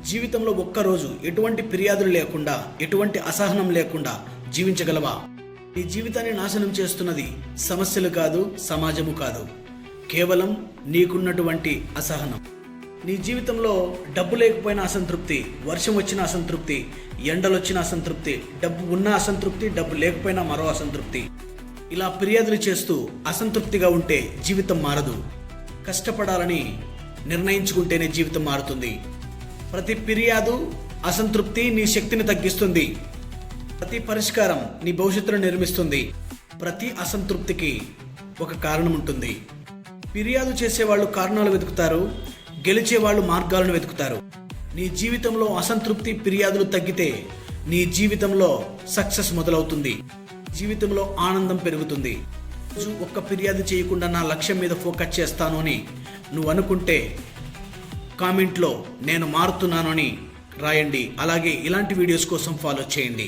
జీవితంలో ఒక్కరోజు ఎటువంటి ఫిర్యాదులు లేకుండా, ఎటువంటి అసహనం లేకుండా జీవించగలవా? నీ జీవితాన్ని నాశనం చేస్తున్నది సమస్యలు కాదు, సమాజము కాదు, కేవలం నీకున్నటువంటి అసహనం. నీ జీవితంలో డబ్బు లేకపోయినా అసంతృప్తి, వర్షం వచ్చిన అసంతృప్తి, ఎండలు వచ్చిన అసంతృప్తి, డబ్బు ఉన్న అసంతృప్తి, డబ్బు లేకపోయినా మరో అసంతృప్తి. ఇలా ఫిర్యాదులు చేస్తూ అసంతృప్తిగా ఉంటే జీవితం మారదు. కష్టపడాలని నిర్ణయించుకుంటేనే జీవితం మారుతుంది. ప్రతి ఫిర్యాదు, అసంతృప్తి నీ శక్తిని తగ్గిస్తుంది. ప్రతి పరిష్కారం నీ భవిష్యత్తును నిర్మిస్తుంది. ప్రతి అసంతృప్తికి ఒక కారణం ఉంటుంది. ఫిర్యాదు చేసేవాళ్ళు కారణాలు వెతుకుతారు, గెలిచేవాళ్ళు మార్గాలను వెతుకుతారు. నీ జీవితంలో అసంతృప్తి, ఫిర్యాదులు తగ్గితే నీ జీవితంలో సక్సెస్ మొదలవుతుంది. జీవితంలో ఆనందం పెరుగుతుంది. రోజు ఒక్క ఫిర్యాదు చేయకుండా నా లక్ష్యం మీద ఫోకస్ చేస్తాను అని నువ్వు అనుకుంటే కామెంట్లో నేను మారుతున్నాను అని రాయండి. అలాగే ఇలాంటి వీడియోస్ కోసం ఫాలో చేయండి.